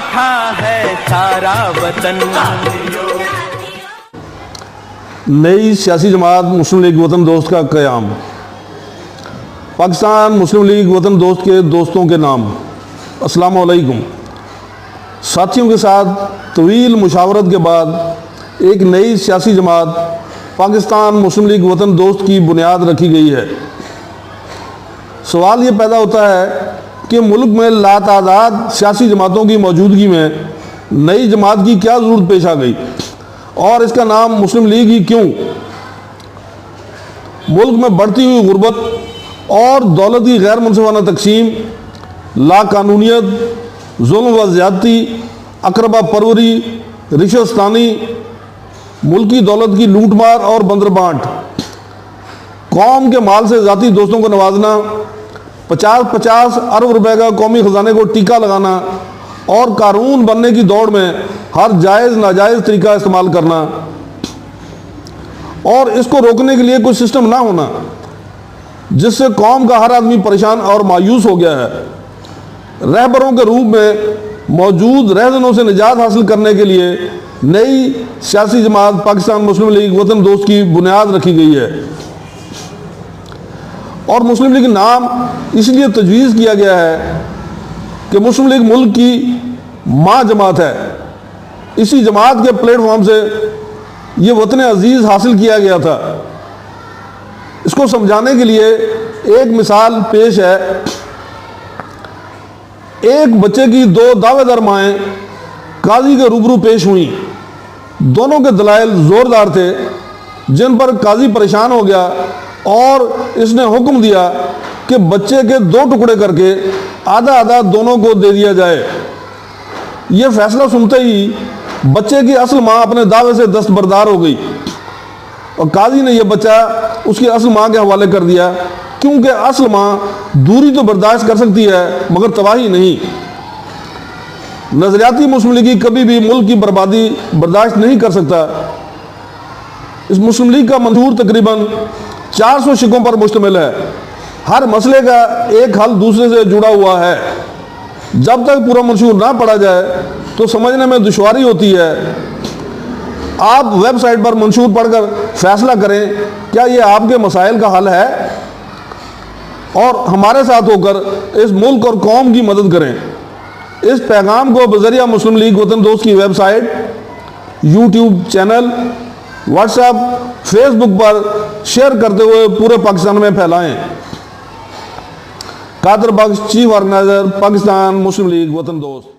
बैठा है सारा वतन। नई सियासी जमात मुस्लिम लीग वतन दोस्त का क़याम। पाकिस्तान मुस्लिम लीग वतन दोस्त के दोस्तों के नाम। अस्सलाम वालेकुम। साथियों के साथ तवील मुशावरत के बाद एक नई सियासी जमात पाकिस्तान मुस्लिम लीग वतन दोस्त की बुनियाद रखी गई है। सवाल ये पैदा होता है कि मुल्क में लातादाद सियासी जमातों की मौजूदगी में नई जमात की क्या ज़रूरत पेश आ गई और इसका नाम मुस्लिम लीग ही क्यों। मुल्क में बढ़ती हुई गुर्बत और दौलत की गैर मुनसिफाना तकसीम, लाकानूनियत, जुल्म व ज़्यादती, अकरबा परवरी, रिश्वतस्तानी, मुल्की दौलत की लूटमार और बंदरबांट, कौम के माल से ज़ाती दोस्तों को नवाजना, 50-50 अरब रुपए का कौमी ख़जाने को टीका लगाना और कानून बनने की दौड़ में हर जायज़ नाजायज़ तरीका इस्तेमाल करना और इसको रोकने के लिए कोई सिस्टम ना होना, जिससे कौम का हर आदमी परेशान और मायूस हो गया है। रहबरों के रूप में मौजूद रहजनों से निजात हासिल करने के लिए नई सियासी जमात पाकिस्तान मुस्लिम लीग वतन दोस्त की बुनियाद रखी गई है और मुस्लिम लीग नाम इसलिए तजवीज़ किया गया है कि मुस्लिम लीग मुल्क की माँ जमात है। इसी जमात के प्लेटफॉर्म से ये वतन अजीज़ हासिल किया गया था। इसको समझाने के लिए एक मिसाल पेश है। एक बच्चे की दो दावेदार माएँ काजी के रूबरू पेश हुई। दोनों के दलाइल ज़ोरदार थे, जिन पर काजी परेशान हो गया और इसने हुक्म दिया कि बच्चे के दो टुकड़े करके आधा आधा दोनों को दे दिया जाए। यह फैसला सुनते ही बच्चे की असल माँ अपने दावे से दस्तबरदार हो गई और काजी ने यह बच्चा उसकी असल माँ के हवाले कर दिया, क्योंकि असल माँ दूरी तो बर्दाश्त कर सकती है मगर तबाही नहीं। नजरियाती मुस्लिम लीग कभी भी मुल्क की बर्बादी बर्दाश्त नहीं कर सकता। इस मुस्लिम लीग का मंशूर तकरीबन 400 शिकों पर मुश्तमिल है। हर मसले का एक हल दूसरे से जुड़ा हुआ है। जब तक पूरा मंशूर ना पढ़ा जाए तो समझने में दुश्वारी होती है। आप वेबसाइट पर मंशूर पढ़कर फैसला करें क्या ये आपके मसाइल का हल है और हमारे साथ होकर इस मुल्क और कौम की मदद करें। इस पैगाम को बज़रिया मुस्लिम लीग वतन दोस्त की website, YouTube channel, WhatsApp, Facebook पर शेयर करते हुए पूरे पाकिस्तान में फैलाएं। कादर बख्श, चीफ ऑर्गेनाइजर, पाकिस्तान मुस्लिम लीग वतन दोस्त।